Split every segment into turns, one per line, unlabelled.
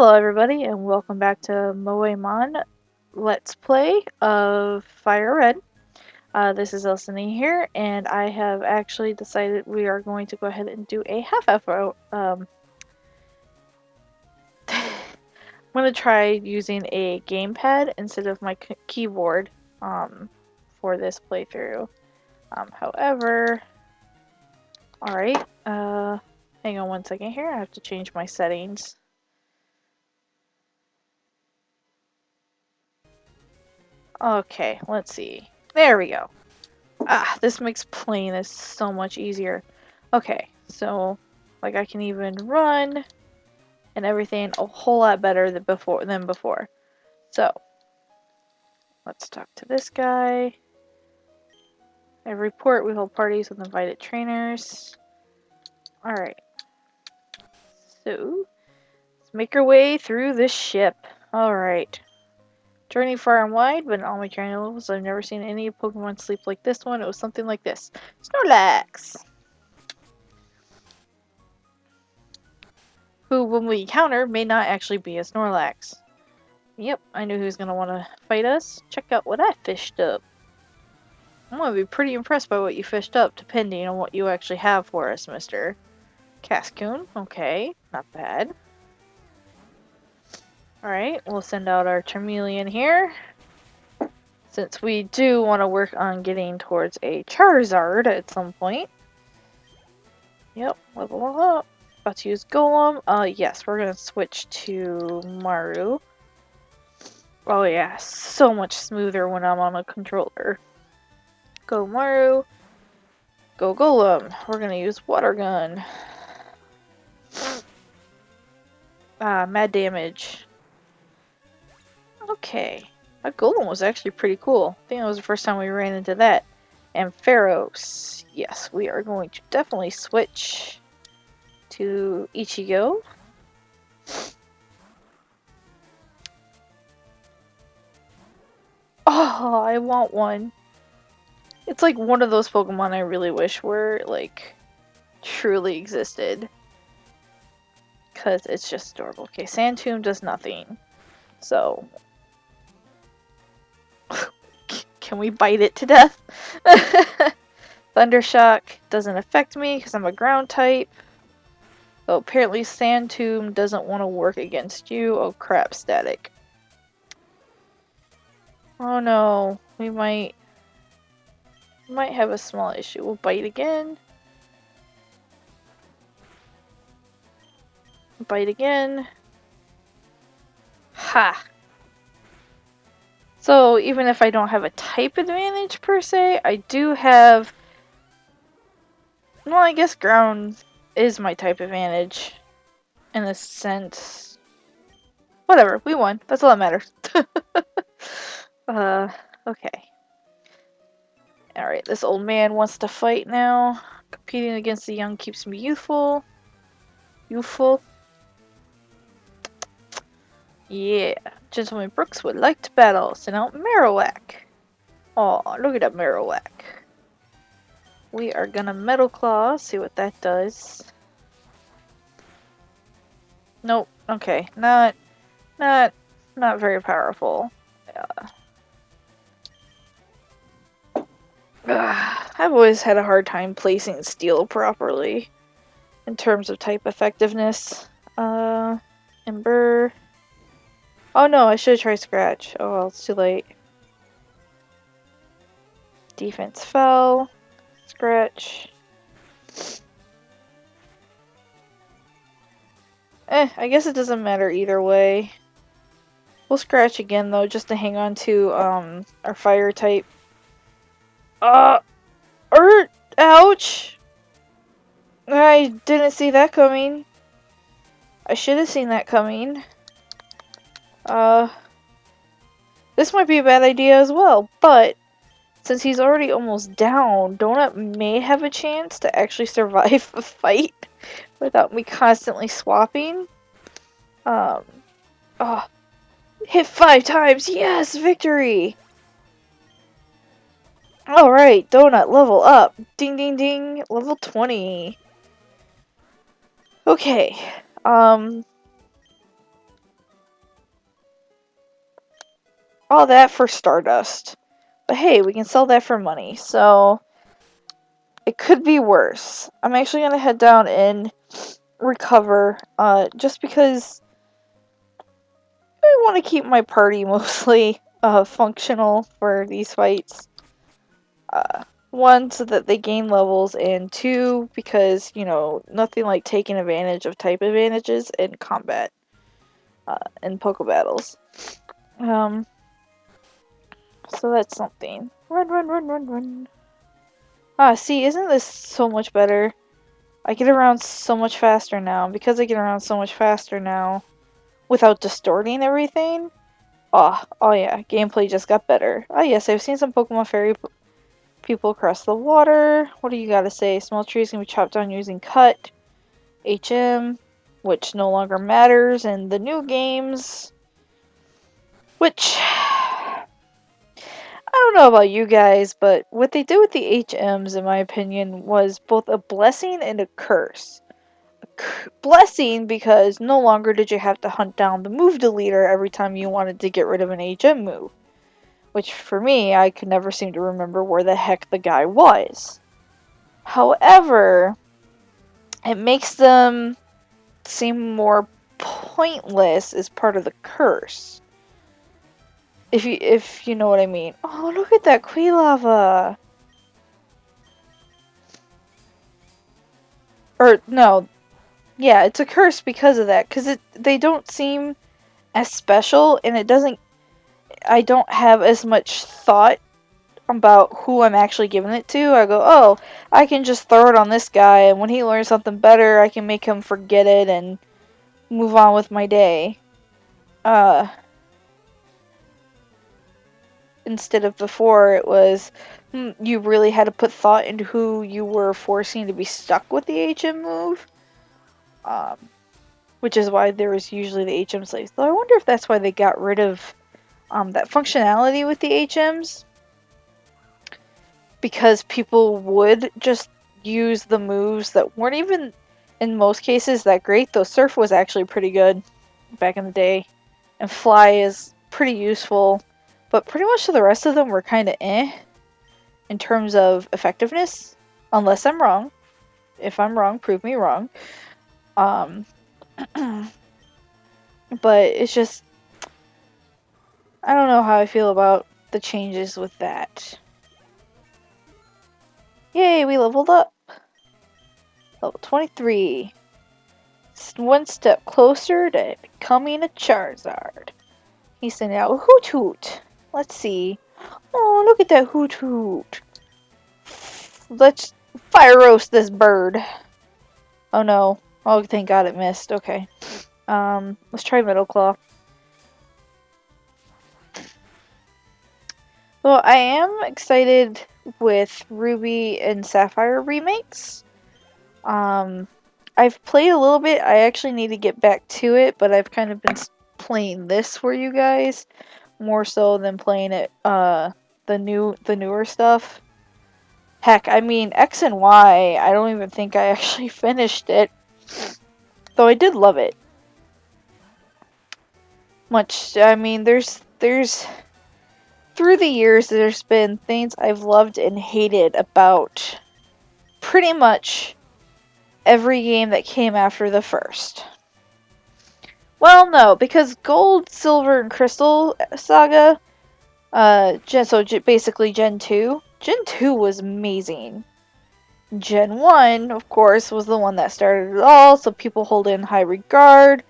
Hello everybody and welcome back to Moemon Let's Play of Fire Red. This is Elsina here, and I have actually decided we are going to go ahead and do a half-effort. I'm going to try using a gamepad instead of my keyboard for this playthrough. However, alright, hang on one second here, I have to change my settings. Okay, let's see. There we go. This makes playing this so much easier. Okay, so like I can even run and everything a whole lot better than before. So let's talk to this guy. Every port we hold parties with invited trainers. Alright. So let's make our way through this ship. Alright. Journey far and wide, but in all my training levels, I've never seen any Pokemon sleep like this one. It was something like this. Snorlax! Who, when we encounter, may not actually be a Snorlax. Yep, I knew he was going to want to fight us. Check out what I fished up. I'm going to be pretty impressed by what you fished up, depending on what you actually have for us, Mr. Cascoon. Okay, not bad. Alright, we'll send out our Charmeleon here. Since we do want to work on getting towards a Charizard at some point. Yep, level up. About to use Golem. Yes, we're going to switch to Maru. Oh yeah, so much smoother when I'm on a controller. Go Maru. Go Golem. We're gonna use Water Gun. Mad damage. Okay. That Golem was actually pretty cool. I think that was the first time we ran into that. And Pharos. Yes, we are going to definitely switch to Ichigo. Oh, I want one. It's like one of those Pokemon I really wish were, like, truly existed. Because it's just adorable. Okay, Sand Tomb does nothing. So. Can we bite it to death? Thundershock doesn't affect me because I'm a ground type. Oh, apparently Sand Tomb doesn't want to work against you. Oh crap, Static. Oh no, we might have a small issue. We'll bite again. Bite again. Ha! So even if I don't have a type advantage per se, I do have... Well, I guess ground is my type advantage. In a sense. Whatever, we won. That's all that matters. Okay. Alright, this old man wants to fight now. Competing against the young keeps me youthful. Youthful. Yeah. Gentleman Brooks would like to battle. Send out Marowak. Aw, look at that Marowak. We are gonna Metal Claw, see what that does. Nope. Okay. Not very powerful. I've always had a hard time placing steel properly in terms of type effectiveness. Ember. Oh no, I should have tried Scratch. Oh well, it's too late. Defense fell. Scratch. I guess it doesn't matter either way. We'll Scratch again though, just to hang on to our fire type. Ouch! I didn't see that coming. I should have seen that coming. This might be a bad idea as well, but since he's already almost down, Donut may have a chance to actually survive a fight without me constantly swapping. Hit 5 times! Yes! Victory! Alright, Donut, level up. Ding ding ding, level 20. Okay, all that for Stardust. But hey, we can sell that for money, so it could be worse. I'm actually gonna head down and recover, just because I want to keep my party mostly functional for these fights. One, so that they gain levels, and two, because, you know, nothing like taking advantage of type advantages in combat, in Poke battles. So that's something. Run, run, run, run, run. Ah, see, isn't this so much better? I get around so much faster now. Because I get around so much faster now, without distorting everything. Oh yeah, gameplay just got better. Ah yes, I've seen some Pokemon Fairy people across the water. What do you gotta say? Small trees can be chopped down using cut. HM, which no longer matters in the new games. Which, I don't know about you guys, but what they did with the HMs, in my opinion, was both a blessing and a curse. Blessing because no longer did you have to hunt down the move deleter every time you wanted to get rid of an HM move. Which, for me, I could never seem to remember where the heck the guy was. However, it makes them seem more pointless as part of the curse. If you know what I mean. Oh, look at that Quilava! Or, no. Yeah, it's a curse because of that. Because they don't seem as special, and it doesn't... I don't have as much thought about who I'm actually giving it to. I go, oh, I can just throw it on this guy, and when he learns something better, I can make him forget it and move on with my day. Instead of before, it was, you really had to put thought into who you were forcing to be stuck with the HM move. Which is why there was usually the HM slaves. Though I wonder if that's why they got rid of that functionality with the HMs. Because people would just use the moves that weren't even, in most cases, that great. Though Surf was actually pretty good back in the day. And Fly is pretty useful. But pretty much the rest of them were kind of eh in terms of effectiveness. Unless I'm wrong. If I'm wrong, prove me wrong. But it's just, I don't know how I feel about the changes with that. Yay, we leveled up. Level 23. One step closer to becoming a Charizard. He's sending out a Hoot Hoot. Let's see. Oh, look at that Hoot Hoot. Let's fire roast this bird. Oh no. Oh, thank God it missed. Okay. Let's try Metal Claw. Well, I am excited with Ruby and Sapphire remakes. I've played a little bit. I actually need to get back to it, but I've kind of been playing this for you guys more so than playing it the newer stuff. Heck, I mean X and Y, I don't even think I actually finished it. Though I did love it. I mean, there's through the years there's been things I've loved and hated about pretty much every game that came after the first. Well, no, because Gold, Silver, and Crystal Saga, basically Gen 2. Gen 2 was amazing. Gen 1, of course, was the one that started it all, so people hold it in high regard.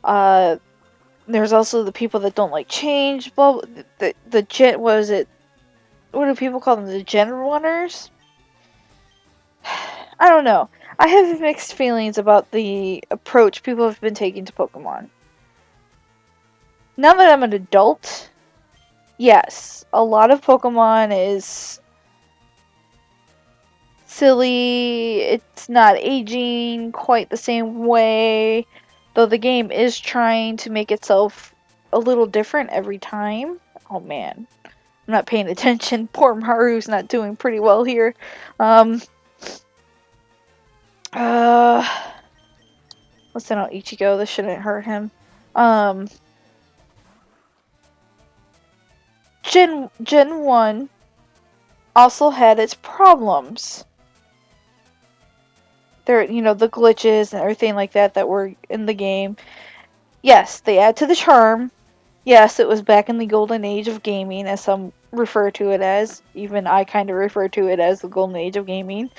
There's also the people that don't like change. Well, the Gen, what do people call them? The Gen runners? I don't know. I have mixed feelings about the approach people have been taking to Pokemon. Now that I'm an adult, yes, a lot of Pokemon is silly. It's not aging quite the same way, though the game is trying to make itself a little different every time. Oh man, I'm not paying attention. Poor Maru's not doing pretty well here. Let's send out Ichigo. This shouldn't hurt him. Gen 1 also had its problems. There, the glitches and everything like that were in the game. Yes, they add to the charm. Yes, it was back in the golden age of gaming, as some refer to it as. Even I kind of refer to it as the golden age of gaming.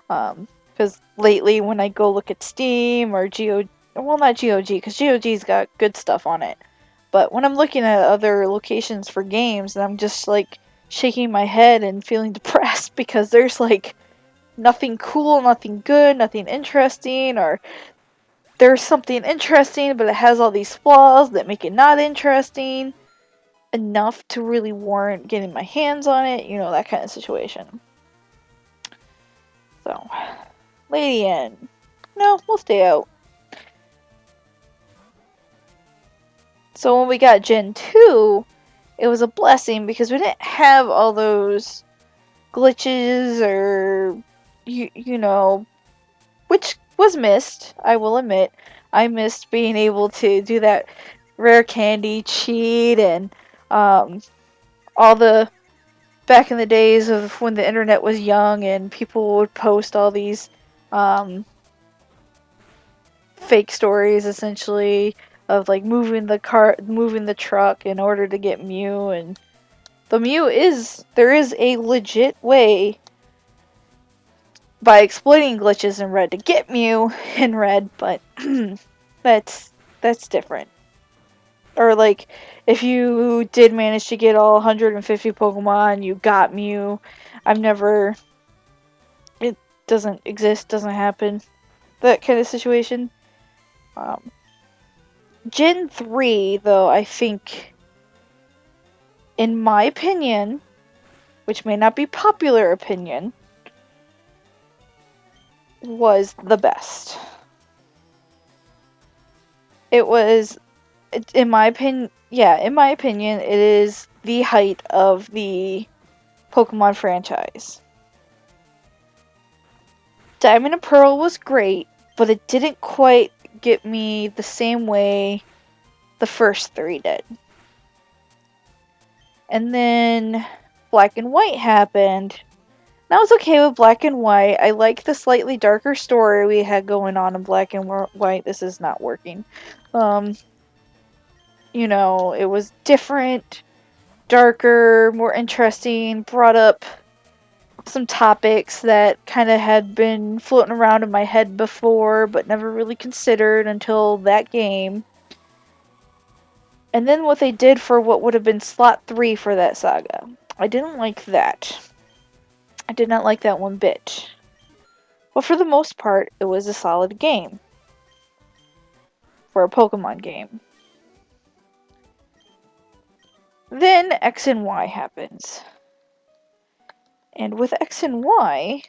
Because lately, when I go look at Steam or well, not GOG, because GOG's got good stuff on it. But when I'm looking at other locations for games, and I'm just like shaking my head and feeling depressed because there's like nothing cool, nothing good, nothing interesting, or there's something interesting, but it has all these flaws that make it not interesting enough to really warrant getting my hands on it, that kind of situation. So, Lady N. No, we'll stay out. So when we got Gen 2, it was a blessing because we didn't have all those glitches or, which was missed, I will admit. I missed being able to do that rare candy cheat and all the back in the days of when the internet was young and people would post all these fake stories essentially of like moving the truck in order to get Mew, and the Mew there is a legit way by exploiting glitches in Red to get Mew in Red, but that's different. Or like if you did manage to get all 150 Pokemon, you got Mew. It doesn't exist, doesn't happen. That kind of situation. Gen 3, though, I think, in my opinion, which may not be popular opinion, was the best. It was, in my opinion, it is the height of the Pokemon franchise. Diamond and Pearl was great, but it didn't quite get me the same way the first 3 did. And then Black and White happened. And I was okay with Black and White. I liked the slightly darker story we had going on in Black and White. This is not working. It was different, darker, more interesting, brought up some topics that kind of had been floating around in my head before, but never really considered until that game. And then what they did for what would have been slot 3 for that saga. I didn't like that. I did not like that one bit. But for the most part, it was a solid game. For a Pokemon game. Then X and Y happens. And with X and Y,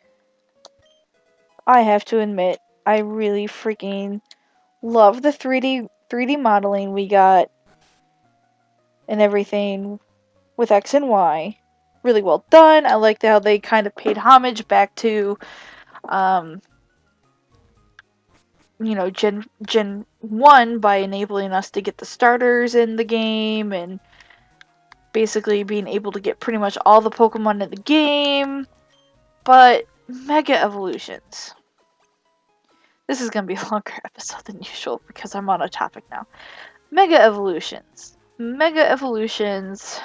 I have to admit, I really freaking love the 3D modeling we got and everything with X and Y. Really well done. I liked how they kind of paid homage back to Gen 1 by enabling us to get the starters in the game and basically being able to get pretty much all the Pokemon in the game. But Mega Evolutions. This is going to be a longer episode than usual because I'm on a topic now. Mega Evolutions. Mega Evolutions.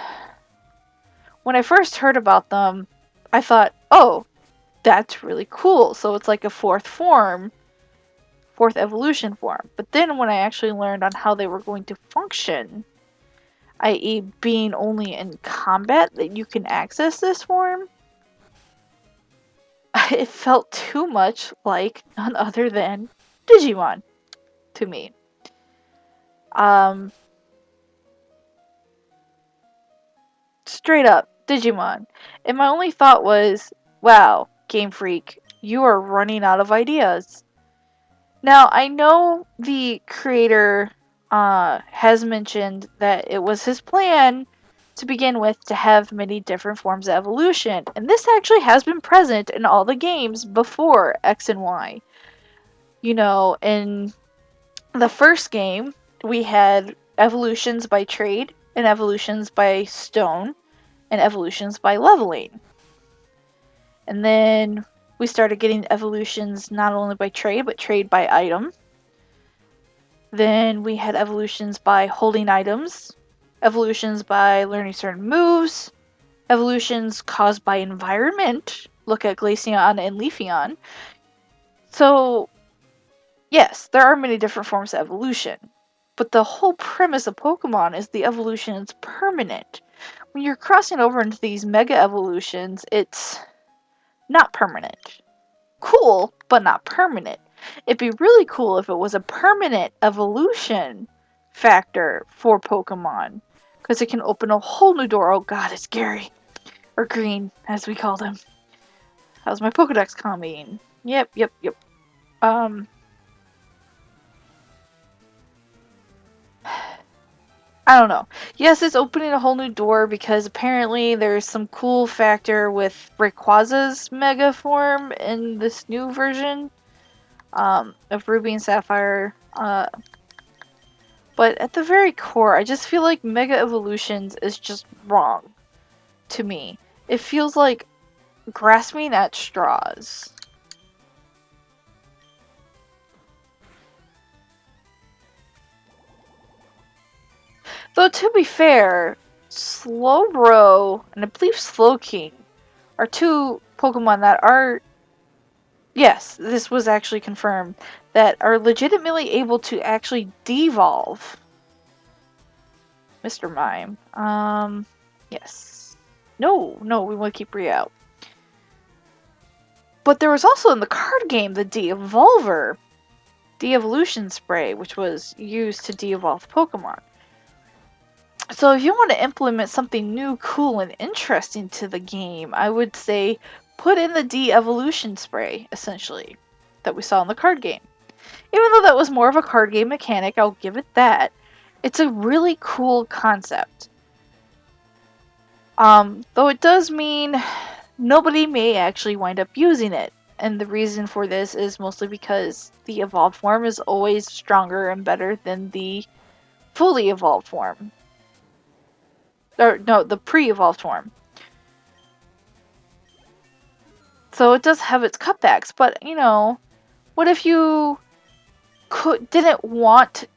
When I first heard about them, I thought, oh, that's really cool. So it's like a fourth evolution form. But then when I actually learned on how they were going to function, i.e. being only in combat that you can access this form, it felt too much like none other than Digimon to me. Straight up, Digimon. And my only thought was, wow, Game Freak, you are running out of ideas. Now, I know the creator has mentioned that it was his plan to begin with to have many different forms of evolution, and this actually has been present in all the games before X and Y. In the first game, we had evolutions by trade and evolutions by stone, and evolutions by leveling. And then we started getting evolutions not only by trade, but trade by item. Then we had evolutions by holding items, evolutions by learning certain moves, evolutions caused by environment. Look at Glaceon and Leafeon. So, yes, there are many different forms of evolution. But the whole premise of Pokemon is the evolution is permanent. When you're crossing over into these mega evolutions, it's not permanent. Cool, but not permanent. It'd be really cool if it was a permanent evolution factor for Pokemon. Because it can open a whole new door. Oh god, it's Gary. Or Green, as we called him. How's my Pokedex coming? Yep. I don't know. Yes, it's opening a whole new door because apparently there's some cool factor with Rayquaza's Mega form in this new version of Ruby and Sapphire. But at the very core, I just feel like Mega Evolutions is just wrong to me. It feels like grasping at straws. Though to be fair, Slowbro and I believe Slowking are two Pokemon that are, yes, this was actually confirmed, that are legitimately able to actually devolve. Mr. Mime. Yes. No, we want to keep Rhea out. But there was also in the card game the De-Evolver, De-Evolution Spray, which was used to de-evolve Pokemon. So if you want to implement something new, cool, and interesting to the game, I would say put in the De-Evolution Spray, essentially, that we saw in the card game. Even though that was more of a card game mechanic, I'll give it that. It's a really cool concept. Though it does mean nobody may actually wind up using it. And the reason for this is mostly because the evolved form is always stronger and better than the fully evolved form. Or, no, the pre-evolved form. So it does have its cutbacks, but, you know, what if you didn't want,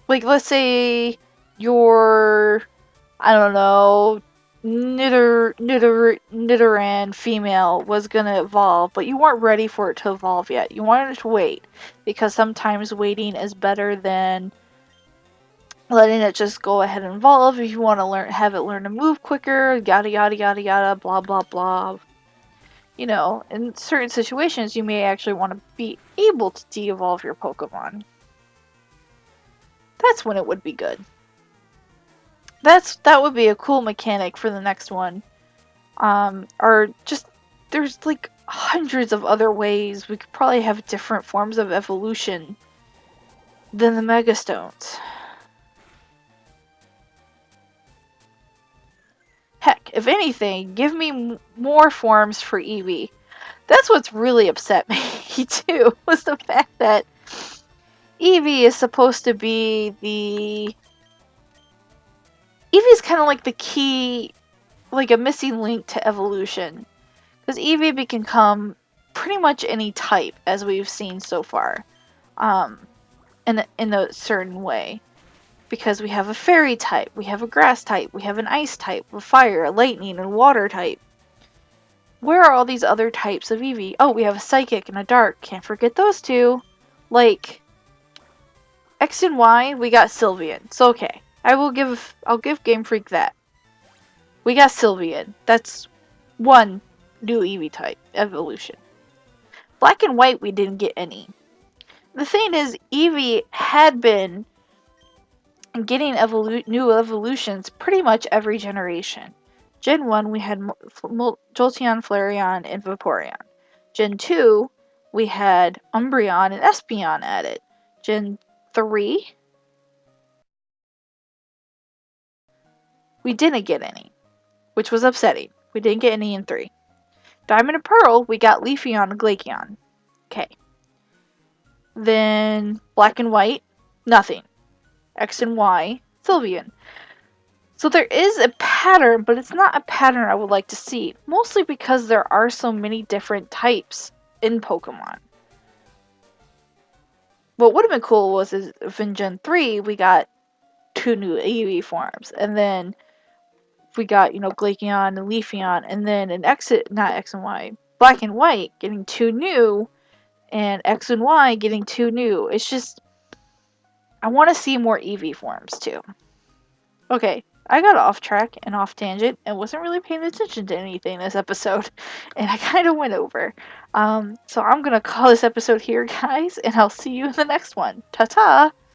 like, let's say your, I don't know, Nidoran female was gonna evolve, but you weren't ready for it to evolve yet. You wanted to wait, because sometimes waiting is better than letting it just go ahead and evolve. If you want to have it learn to move quicker, yada yada yada yada, blah blah blah. You know, in certain situations, you may actually want to be able to de-evolve your Pokemon. That's when it would be good. That would be a cool mechanic for the next one. Or just, there's like hundreds of other ways we could probably have different forms of evolution than the Mega Stones. Heck, if anything, give me more forms for Eevee. That's what's really upset me, too, was the fact that Eevee is supposed to be the... Eevee's kind of like the key, like a missing link to evolution. Because Eevee can become pretty much any type, as we've seen so far. In a certain way. Because we have a fairy type, we have a grass type, we have an ice type, a fire, a lightning, and water type. Where are all these other types of Eevee? Oh, we have a psychic and a dark. Can't forget those two. Like, X and Y, we got Sylveon. So okay, I'll give Game Freak that. We got Sylveon. That's one new Eevee type evolution. Black and White, we didn't get any. The thing is, Eevee had been getting new evolutions pretty much every generation. Gen 1, we had Jolteon, Flareon, and Vaporeon. Gen 2, we had Umbreon and Espeon added. Gen 3, we didn't get any, which was upsetting. We didn't get any in 3. Diamond and Pearl, we got Leafeon and Glaceon. Okay. Then Black and White, nothing. X and Y, Sylveon. So there is a pattern, but it's not a pattern I would like to see. Mostly because there are so many different types in Pokemon. What would have been cool was if in Gen 3 we got 2 new EV forms, and then we got, Glaceon and Leafeon, and then not X and Y, Black and White getting 2 new, and X and Y getting 2 new. It's just, I want to see more EV forms too. Okay, I got off track and off tangent and wasn't really paying attention to anything this episode, and I kind of went over. So I'm gonna call this episode here, guys, and I'll see you in the next one. Ta-ta!